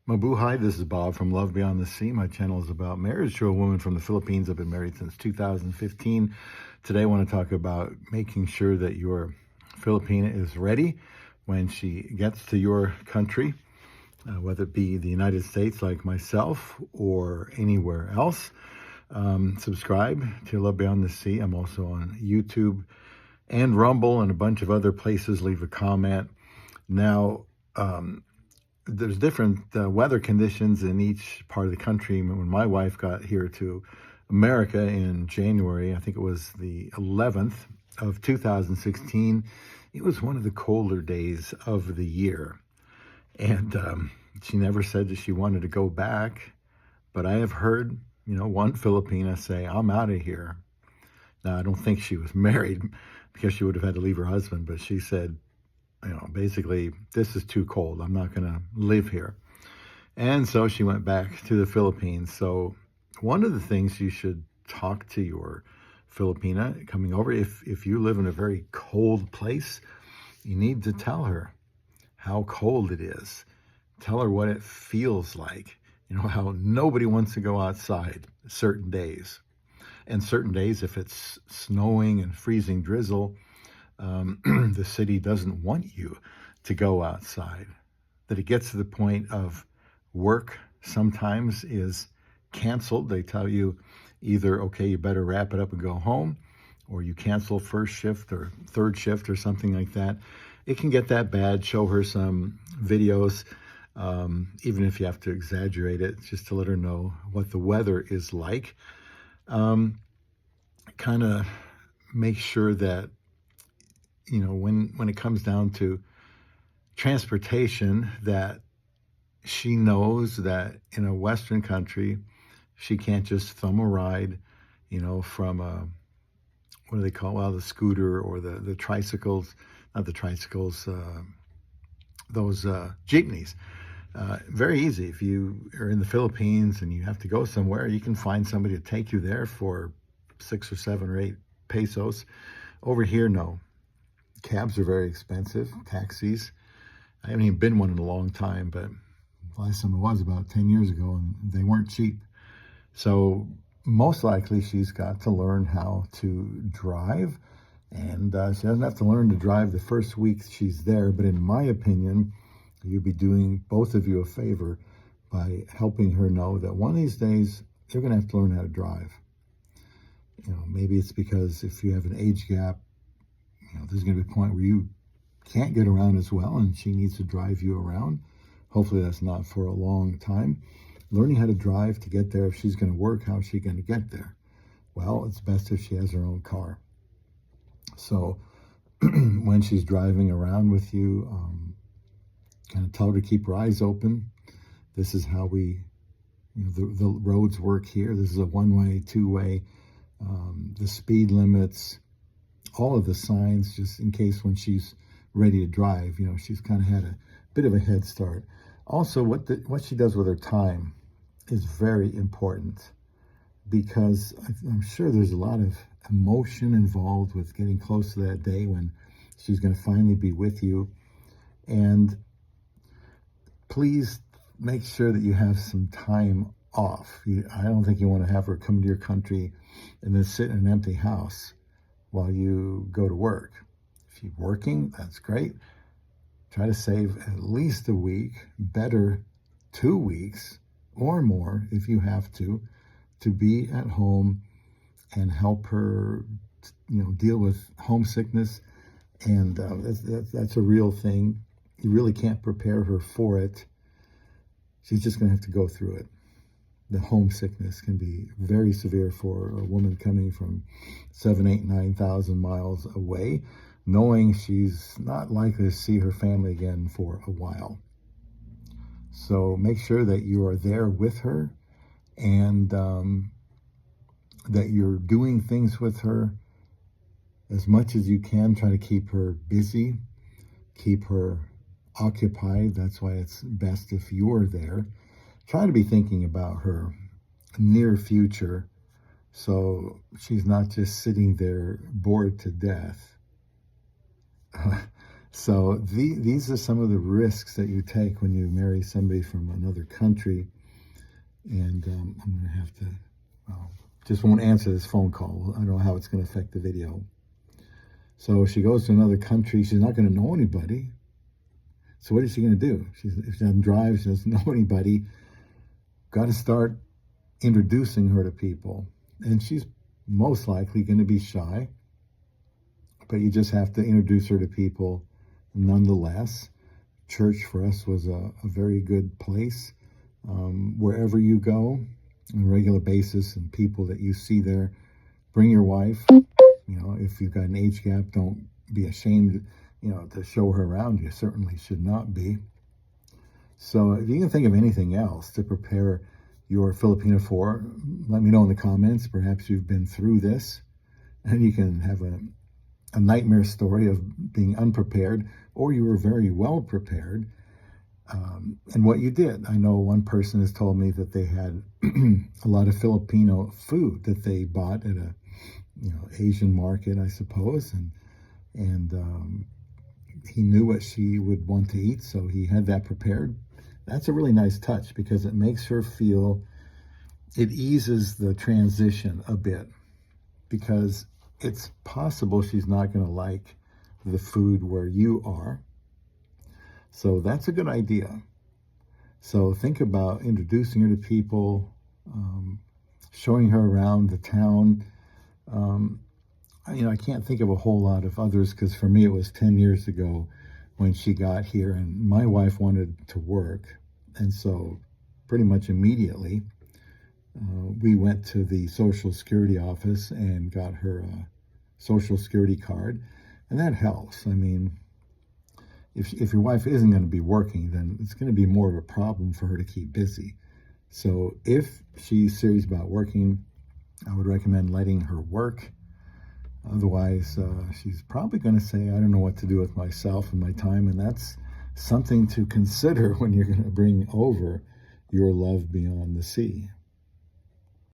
Mabuhay, this is Bob from Love Beyond the Sea. My channel is about marriage to a woman from the Philippines. I've been married since 2015. Today I want to talk about making sure that your Filipina is ready when she gets to your country, whether it be the United States like myself or anywhere else. Subscribe to Love Beyond the Sea. I'm also on YouTube and Rumble and a bunch of other places. Leave a comment. Now, there's different weather conditions in each part of the country. When my wife got here to America in January, I think it was the 11th of 2016, it was one of the colder days of the year. And she never said that she wanted to go back, but I have heard, one Filipina say, "I'm out of here." Now, I don't think she was married because she would have had to leave her husband, but she said, basically, this is too cold. I'm not going to live here. And so she went back to the Philippines. So one of the things you should talk to your Filipina coming over, if you live in a very cold place, you need to tell her how cold it is. Tell her what it feels like. How nobody wants to go outside certain days. And certain days, if it's snowing and freezing drizzle, the city doesn't want you to go outside. That it gets to the point of work sometimes is canceled. They tell you either, okay, you better wrap it up and go home, or you cancel first shift or third shift or something like that. It can get that bad. Show her some videos, even if you have to exaggerate it, just to let her know what the weather is like. Kind of make sure that when it comes down to transportation, that she knows that in a Western country, she can't just thumb a ride, from what do they call, the scooter or the tricycles, not the tricycles, those jeepneys. Very easy. If you are in the Philippines and you have to go somewhere, you can find somebody to take you there for 6 or 7 or 8 pesos. Over here, no. Cabs are very expensive, taxis. I haven't even been one in a long time, but last time I was about 10 years ago, and they weren't cheap. So most likely she's got to learn how to drive, and she doesn't have to learn to drive the first week she's there, but in my opinion, you'd be doing both of you a favor by helping her know that one of these days you're going to have to learn how to drive. Maybe it's because if you have an age gap, there's going to be a point where you can't get around as well and she needs to drive you around. Hopefully that's not for a long time. Learning how to drive to get there. If she's going to work, how is she going to get there? Well, it's best if she has her own car. So when she's driving around with you, kind of tell her to keep her eyes open. This is how the roads work here. This is a one-way, two-way, the speed limits, all of the signs, just in case when she's ready to drive, she's kind of had a bit of a head start. Also, what she does with her time is very important, because I'm sure there's a lot of emotion involved with getting close to that day when she's going to finally be with you. And please make sure that you have some time off. I don't think you want to have her come to your country and then sit in an empty house while you go to work. If you're working, that's great. Try to save at least a week, better 2 weeks or more if you have to be at home and help her, deal with homesickness. And that's a real thing. You really can't prepare her for it. She's just going to have to go through it. The homesickness can be very severe for a woman coming from 7, 8, 9,000 miles away, knowing she's not likely to see her family again for a while. So make sure that you are there with her, and that you're doing things with her as much as you can. Try to keep her busy, keep her occupied. That's why it's best if you're there. Try to be thinking about her near future, so she's not just sitting there bored to death. So these are some of the risks that you take when you marry somebody from another country. And I'm going to have to, just won't answer this phone call. I don't know how it's going to affect the video. So she goes to another country. She's not going to know anybody. So what is she going to do? If she doesn't drive, she doesn't know anybody. Got to start introducing her to people. And she's most likely going to be shy. But you just have to introduce her to people nonetheless. Church for us was a very good place. Wherever you go on a regular basis and people that you see there, bring your wife. If you've got an age gap, don't be ashamed, to show her around. You certainly should not be. So if you can think of anything else to prepare your Filipina for, let me know in the comments. Perhaps you've been through this and you can have a nightmare story of being unprepared, or you were very well prepared. And what you did. I know one person has told me that they had a lot of Filipino food that they bought at a Asian market, I suppose, and he knew what she would want to eat, so he had that prepared. That's a really nice touch because it makes her feel, it eases the transition a bit, because it's possible she's not going to like the food where you are. So that's a good idea. So think about introducing her to people, showing her around the town. I can't think of a whole lot of others because for me it was 10 years ago when she got here, and my wife wanted to work. And so pretty much immediately we went to the Social Security office and got her a Social Security card. And that helps. I mean, if your wife isn't going to be working, then it's going to be more of a problem for her to keep busy. So if she's serious about working, I would recommend letting her work. Otherwise, she's probably going to say, I don't know what to do with myself and my time. And that's something to consider when you're going to bring over your love beyond the sea.